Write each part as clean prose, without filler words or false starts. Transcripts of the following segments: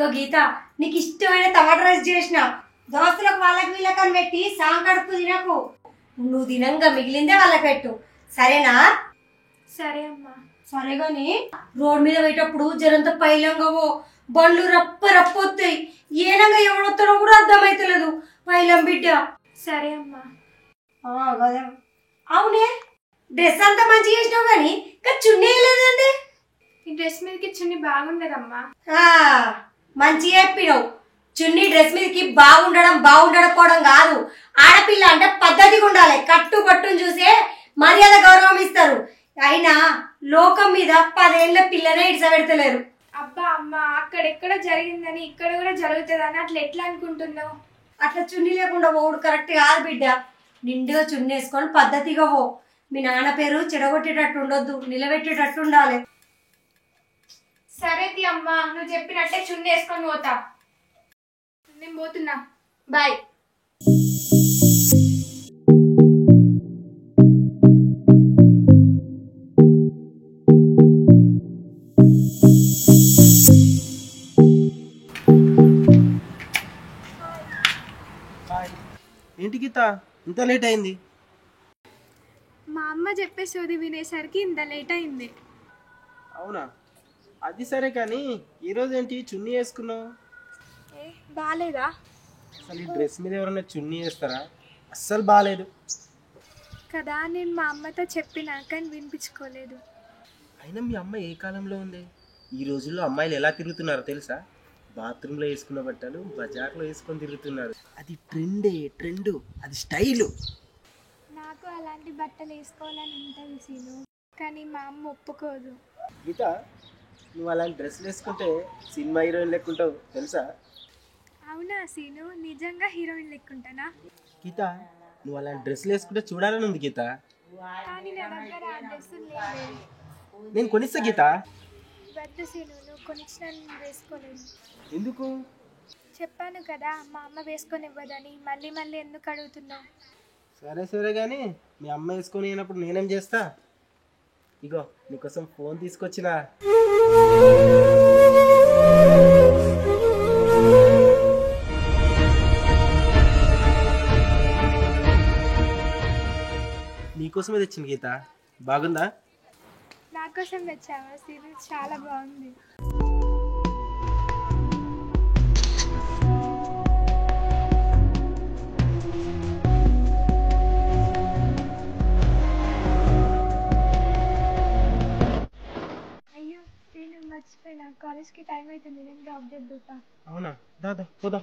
ఇగో గీత, నీకు ఇష్టమైన టమాటా రైస్ చేసిన. దోస్తులకు వాళ్ళకి వీళ్ళకని పెట్టి సాం కడుపు తినకు. నువ్వు తినంగా మిగిలిందే వాళ్ళకి పెట్టు, సరేనా? సరే అమ్మా. సరే గాని రోడ్ మీద పోయేటప్పుడు జరంత పైలంగవో, బండ్లు రప్ప రప్పొస్తాయి. ఏనంగా ఎవడొస్తాడో కూడా అర్థమైతలేదు. పైలం బిడ్డ. సరే అమ్మా. కదా. అవునే, డ్రెస్ అంతా మంచిగా చేసినావు కానీ చున్నీ వేయలేదండి. ఈ డ్రెస్ మీదకి చున్నీ బాగుండదమ్మా. మంచిగా చెప్పినావు. చున్నీ డ్రెస్ మీదకి బాగుండకపోవడం కాదు. ఆడపిల్ల అంటే పద్ధతిగా ఉండాలి. కట్టుబట్టును చూసే మర్యాద గౌరవం ఇస్తారు. అయినా లోకం మీద 10 ఏళ్ల పిల్లనే ఇడ్సబెడతలేరు. అబ్బా అమ్మ, అక్కడెక్కడ జరిగిందని ఇక్కడ కూడా జరుగుతుందని అట్లా ఎట్లా అనుకుంటున్నావు? అట్లా చున్నీ లేకుండా పోవుడు కరెక్ట్ కాదు బిడ్డ. నిండుగా చున్నీ వేసుకొని పద్ధతిగా పో. మీ నాన్న పేరు చెడగొట్టేటట్టు ఉండొద్దు, నిలబెట్టేటట్టు ఉండాలి. సరే అమ్మా, నువ్వు చెప్పినట్టే చున్నీ వేసుకొని పోతా. నేను పోతున్నా, బాయ్. ఏంటి గీత ఇంత లేట్ అయింది? మా అమ్మ చెప్పే సోది వినేసరికి ఇంత లేట్ అయింది. అవునా, అది సరే కానీ ఈరోజు ఏంటి చున్నీ వేసుకున్నావు? బాలేదా? అసలు ఈ డ్రెస్ మీద ఎవరైనా చున్నీ వేస్తారా? అస్సలు బాగాలేదు కదా. నేను మా అమ్మతో చెప్పినా కానీ వినిపించుకోలేదు. అయినా మీ అమ్మ ఏ కాలంలో ఉంది? ఈ రోజుల్లో అమ్మాయిలు ఎలా తిరుగుతున్నారో తెలుసా? బాత్రూంలో వేసుకున్న బట్టలు బజార్లో వేసుకొని తిరుగుతున్నారు. అది ట్రెండ్, అది స్టైలు. నాకు అలాంటి బట్టలు వేసుకోవాలని ఉంటుంది సీను, కానీ మా అమ్మ ఒప్పుకోదు. గీత, నువ్వు అలాంటి డ్రెస్సులు వేసుకుంటే సినిమా హీరోయిన్ లెక్కుంటావు తెలుసా? అవునా సీను, నిజంగా హీరోయిన్ లెక్కుంటానా? గీత, నువ్వు అలాంటి డ్రెస్సులు వేసుకుంటే చూడాలని ఉంది గీత. కానీ నా దగ్గర ఆ డ్రెస్సులు లేవే. నేను కొనిస్తా గీత. వద్దు సీను, నువ్వు కొనిచ్చినా నేను వేసుకోలేదు. ఎందుకు? చెప్పాను కదా మా అమ్మ వేసుకొని ఇవ్వదని. మళ్ళీ మళ్ళీ ఎందుకు అడుగుతున్నావు? సరే కానీ మీ అమ్మ వేసుకొని అయినప్పుడు నేనేం చేస్తా? ఇగో నీకోసం ఫోన్ తీసుకొచ్చినా. నీకోసమే తెచ్చింది గీత, బాగుందా? నా కోసం తెచ్చావా సీను? చాలా బాగుంది. అయ్యో సీను, మర్చిపోయినా, కాలేజ్కి టైం అవుతుంది, నేను డ్రాప్ చేద్దుతా. అవునా, దాదా పోదా.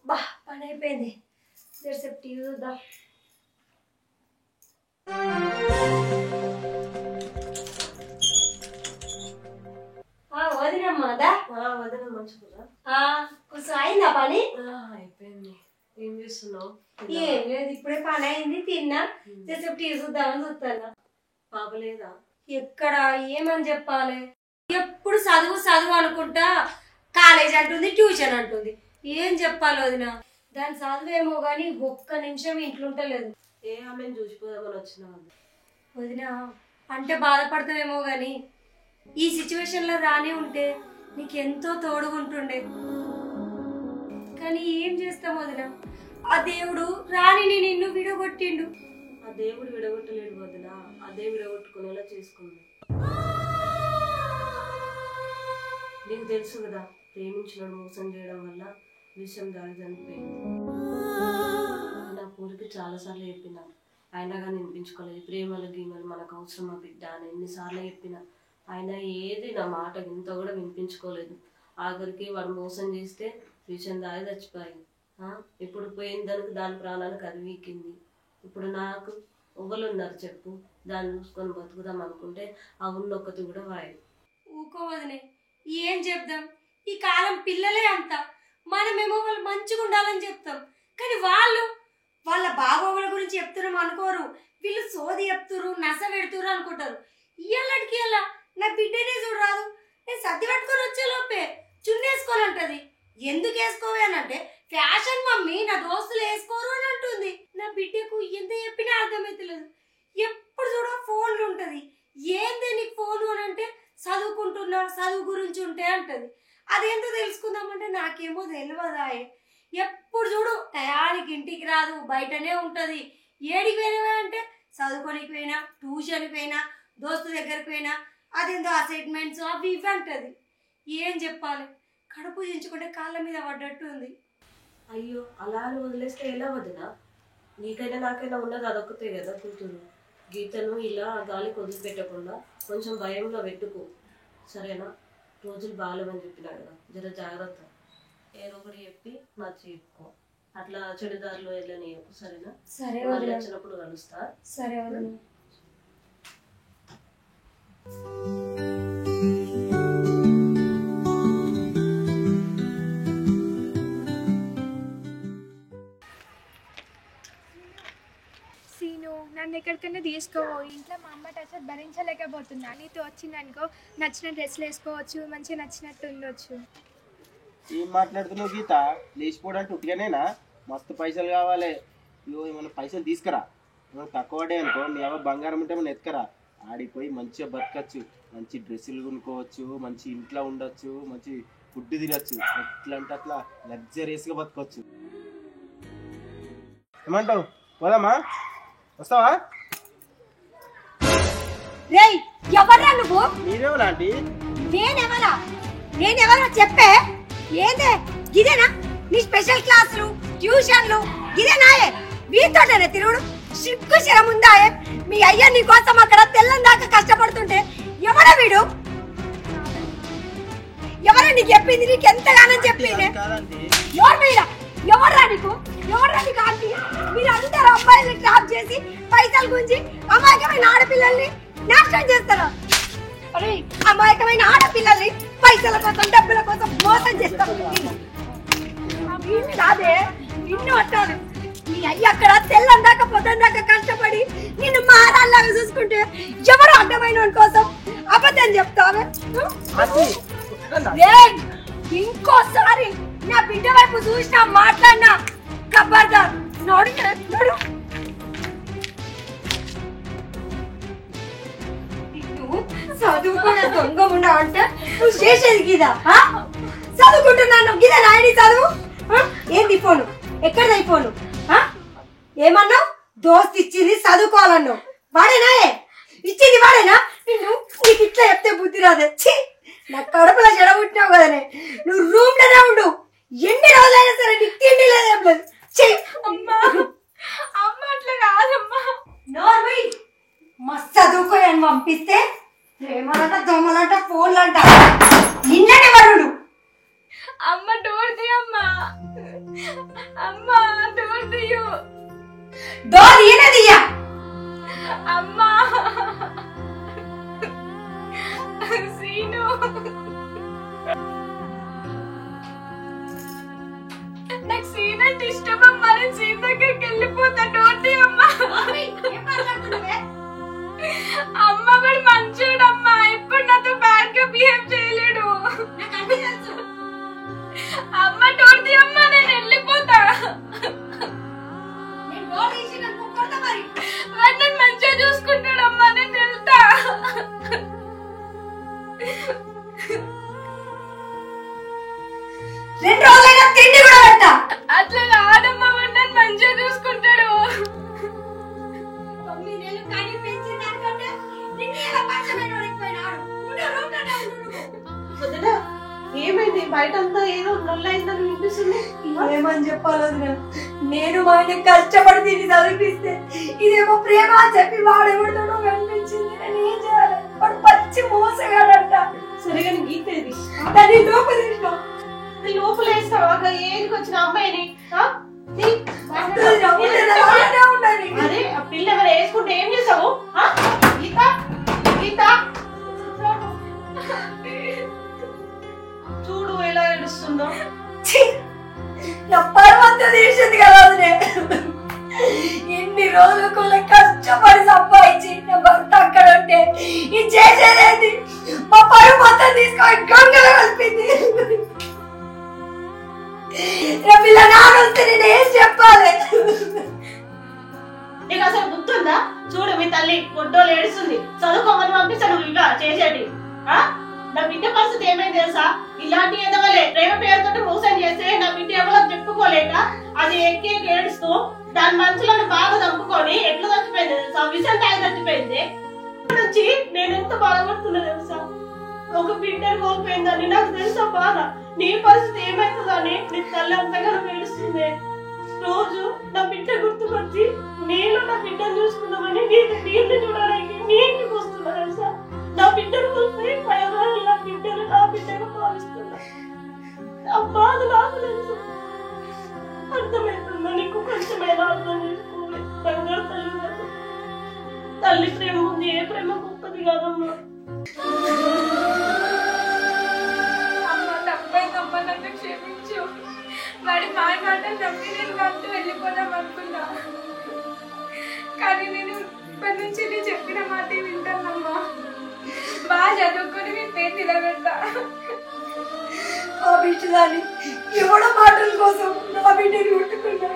బా, పని అయిపోయింది. జరసేపు టీవీ చూద్దాం. వదినమ్మా, వదిన మంచిగా కొంచెం అయిందా పని? అయిపోయింది. ఏం చేస్తున్నావు? ఏం లేదు, ఇప్పుడే పని అయింది, తిన్నా. జరసేపు టీవీ చూద్దామని చూస్తాను. పాప లేదా? ఎక్కడ, ఏమని చెప్పాలి? ఎప్పుడు చదువు అనుకుంటా కాలేజ్ అంటుంది, ట్యూషన్ అంటుంది. ఏం చెప్పాలి వదిన? దాని చదువేమో గాని ఒక్క నిమిషం ఇంట్లో ఉంటలేదు. ఆమెను చూసిపోదామని వచ్చిన వదిన అంటే బాధపడతావేమో గాని ఈ సిచ్యువేషన్ లో రాని ఉంటే నీకెంతో తోడుగుంటుండే. కానీ ఏం చేస్తాం వదిన, ఆ దేవుడు రాణిని నిన్ను విడగొట్టిండు. ఆ దేవుడు విడగొట్టలేడు వదిన, అదే విడగొట్టుకునేలా చేసుకుంది. నీకు తెలుసు కదా, ప్రేమించిన మోసం చేయడం వల్ల విషయం దాడి చనిపోయింది. నా పూరికి చాలాసార్లు చెప్పిన, అయినా కానీ వినిపించుకోలేదు. ప్రేమలు గీమలు మనకు అవసరమా బిడ్డ అని ఎన్నిసార్లు చెప్పిన, ఆయన ఏది నా మాట ఇంత కూడా వినిపించుకోలేదు. ఆఖరికి వాడు మోసం చేస్తే విషయం దాడి చచ్చిపోయింది. ఇప్పుడు పోయిన దాని ప్రాణానికి అది వీకింది. ఇప్పుడు నాకు ఎవ్వరు ఉన్నారు చెప్పు? దాన్ని చూసుకొని బతుకుదాం అనుకుంటే ఆ ఉన్నొక్కటి కూడా వాయు. ఊకోవదనే, ఏం చెప్దాం? ఈ కాలం పిల్లలే అంత. మనమేమో వాళ్ళు మంచిగా ఉండాలని చెప్తాం, కానీ వాళ్ళ బాగోగుల గురించి చెప్తున్నాం అనుకోరు. వీళ్ళు సోది చెప్తురు, నస పెడుతురు అనుకుంటారు. ఇయ్యాలటికి ఇలా నా బిడ్డనే చూడరాదు. నేను సర్ది పట్టుకొని వచ్చే లోపే చున్నేసుకోనంటది. ఎందుకు వేసుకోవే అని అంటే ఫ్యాషన్ మమ్మీ, నా దోస్తులు వేసుకోరు అని అంటుంది. నా బిడ్డకు ఎంత చెప్పినా అర్థమైతలేదు. ఎప్పుడు చూడ ఫోన్లు ఉంటది. ఏంది నీకు ఫోను అని అంటే చదువుకుంటున్నా, చదువు గురించి ఉంటే అంటది. అదేంటో తెలుసుకుందామంటే నాకేమో తెలియదాయే. ఎప్పుడు చూడు టయానికి ఇంటికి రాదు, బయటనే ఉంటది. ఏడికి పోయినవా అంటే చదువుకోనికి పోయినా, ట్యూషన్కి పోయినా, దోస్తు దగ్గరికి పోయినా, అదేందో అసైన్మెంట్స్ అవి ఇవి అంటది. ఏం చెప్పాలి? కడుపు దించుకుంటే కాళ్ళ మీద పడ్డట్టు ఉంది. అయ్యో అలా అని వదిలేస్తే ఎలా వదినా? నీకైనా నాకైనా ఉన్నది అదొక్కతే కదా కూతురు. గీతను ఇలా గాలికి వదిలిపెట్టకుండా కొంచెం భయంలో పెట్టుకో, సరేనా? రోజులు బాగాలేవని చెప్పినా కదా, జర జాగ్రత్త. ఏదో ఒకటి చెప్పి నచ్చి చెప్పుకో, అట్లా చెడుదారిలో వెళ్ళని, సరేనా? సరే మళ్ళీ వచ్చినప్పుడు కలుస్తా. సరే వదిన. సీను, నన్ను ఎక్కడికైనా తీసుకోవో. ఇంట్లో మా అమ్మ టార్చర్ భరించలేకపోతున్నా. నీతో వచ్చిందనుకో, నచ్చిన డ్రెస్సులు వేసుకోవచ్చు, మంచిగా నచ్చినట్టు ఉండొచ్చు. ఏం మాట్లాడుతున్నావు గీత? లేచిపోవడానికి ఉట్టిగానేనా? మస్తు పైసలు కావాలి. ఇగో ఏమైనా పైసలు తీసుకురా. మనం తక్కువ పడ్డాయి అనుకో, మీ అవ్వ బంగారం ఉంటే మనం ఎత్తుకరా. ఆడిపోయి మంచిగా బతకచ్చు, మంచి డ్రెస్సులు కొనుక్కోవచ్చు, మంచి ఇంట్లో ఉండొచ్చు, మంచి ఫుడ్ తినచ్చు. ఎట్లా అంటే అట్లా లగ్జరీస్గా బతకొచ్చు. ఏమంటావు? పోదామా? వస్తావా? రేయ్, ఎవరా నువ్వు? మీరేమో ఆంటీ? నేనెవరా చెప్పే? ఏందే ఇదేనా నీ స్పెషల్ క్లాసులు, ట్యూషన్లు? ఇదేనాయే? వీతోటనే తిరుగుడు? సిగ్గు శరం ఉందాయే? మీ అయ్య నీ కోసం అక్కడ తెల్లం దాకా కష్టపడుతుంటే ఎవరా వీడు? ఎవరా నీకు చెప్పింది? నీకు ఎంతగానో చెప్పింది? ఎవర్రా నీకు? ఆంటీ? మీరు అందరు అమ్మాయిల్ని ట్రాప్ చేసి పైసలు గుంజి అమాయకమైన ఆడపిల్లల్ని నాశనం చేస్తారా? అరే, అమాయకమైన ఆడపిల్లల్ని పైసల కోసం, డబ్బుల కోసం మోసం చేస్తారు. కాదే, నిన్ను అంటాను. నీ అయ్య అక్కడ తెల్లం దాకా పొద్దున దాకా కష్టపడి నిన్ను మారాల్లాగా చూసుకుంటే ఎవరు అడ్డమైన కోసం అబద్ధం చెప్తావే? ఇంకోసారి నా బిడ్డ వైపు చూసినా, మాట్లాడినా ఖబర్దార్. Node node. చదువుకున్న దొంగ ఉండా అంటే నువ్వు చేసేది గీదా? చదువుకుంటున్నాను గీదా? నాయని చదువు. ఏంది ఫోను? ఎక్కడది ఫోను? ఏమన్నావు? దోస్త్ ఇచ్చింది చదువుకోవాలన్నావు. వాడేనాయే ఇచ్చింది? వాడేనా? నిన్ను నీకు ఇట్లా చెప్తే బుద్ధి రాదే. నా కడుపులో చెడ పుట్టినావు కదనే. నువ్వు రూమ్ లోనే ఉండు. ఎన్ని రోజులైనా సరే నీకు తిండి లేదేం లేదు. అమ్మ అట్లా కాదమ్మా. నోర్మై, మస్తు చదువుకోయని పంపిస్తే ప్రేమలంట, దొమ్మలంట, ఫోన్లంట. నిన్ననే వరుడు. అమ్మ డోర్ తీయమ్మా. అమ్మా డోర్ తీయు. డోర్ తీయనదియ్యా. అమ్మా సీను, నాకు సీన్ అంటే ఇష్టం అమ్మా. నేను సీన్ దగ్గరికి వెళ్ళిపోతా. డోర్ తీయమ్మా. అమ్మ వాడు మంచోడమ్మా, ఎప్పుడు నాతో బ్యాడ్ గా బిహేవ్ చేయలేడు. అమ్మ డోర్ తీయమ్మా, నేను వెళ్ళిపోతా. వాడు నన్ను మంచిగా చూసుకుంటాడమ్మా, నేను వెళ్తా. అట్లా కాదమ్మా, వాడు నన్ను మంచిగా చూసుకుంటాడు. ఏమైంది? బయటంతా ఏదో నొల్లైందని వినిపిస్తుంది. ఏమని చెప్పాలి? నేను మా ఆయన కష్టపడి దీన్ని చదివిపిస్తే ఇదేమో ప్రేమ అని చెప్పి వాడెవడో కనిపించింది. నేను ఏం చేయాలి? వాడు పచ్చి మోసగాడంట. సరిగా గీతేది దాన్ని లోపల తీసినా. లోపల వేస్తావా? ఏదికి వచ్చిన అమ్మాయిని అదే ఆ పిల్ల ఎవరు వేసుకుంటే ఏం చేసావు? గీత గీత చూడు ఎలా ఏడుస్తుందో. నా పర్వంతా తీసింది కదా. ఎన్ని రోజులకు కష్టపడి సంపాదించి నా భర్త అక్కడ ఉంటే ఇది చేసేదేంటి? మా పరువు మొత్తం తీసుకొని గంగలో కలిపింది. వీళ్ళ నాన్న వస్తే నేను ఏం చెప్పాలి? నీకు అసలు గుర్తుందా? చూడు మీ తల్లి పొట్టోలు ఏడుస్తుంది, చదువుకోమని పంపిస్తాను ఇక చేసేది. నా బిడ్డ పరిస్థితి ఏమైంది తెలుసా? ఇలాంటి ఎదవలే ప్రేమ పేరుతో మోసం చేస్తే నా బిడ్డ ఎవరో చెప్పుకోలేక అది ఎక్కి ఏడుస్తూ దాని మనసులను బాగా చంపుకొని ఎట్లా చచ్చిపోయింది తెలుసా? విషం తాగి చచ్చిపోయింది. నుంచి నేను ఎంత బాధపడుతున్నా తెలుసా? ఒక బిడ్డను కోల్పోయిందని నాకు తెలుసా బాధ. నీ పరిస్థితి ఏమైతుందని నీ తల్లి అంతగానో ఏడుస్తుంది. రోజు నా బిడ్డ గుర్తుకొచ్చి నేను నా బిడ్డను చూసుకున్నామని నీళ్ళు చూడడానికి నీ ఇంటికి వస్తున్నా తెలుసా? నా బిడ్డను కోల్పోయి నా బిడ్డను నా బిడ్డగా భావిస్తున్నా. ఆ బాధ నాకు తెలుసు. అర్థమవుతుందా నీకు? కొంచెమైనా అర్థం చేసుకోవాలి. బంగారు తల్లి కాదు. తల్లి ప్రేమ ఉంది, ఏ ప్రేమ గొప్పది కాదమ్మా. అమ్మ తప్పైందమ్మా, నన్ను క్షమించు. వాడి మాయ మాటలు నమ్మి నేను వాటితో వెళ్ళిపోదాం అనుకున్నా, కానీ నేను ఇప్పటి నుంచి నేను చెప్పిన మాటే వింటానమ్మా. బాగా చదువుకొని మీ పేరు నిలబెడతా. ఆ బిడ్డదాన్ని ఎవడో మాటల కోసం నా బిడ్డని కొట్టుకున్నా.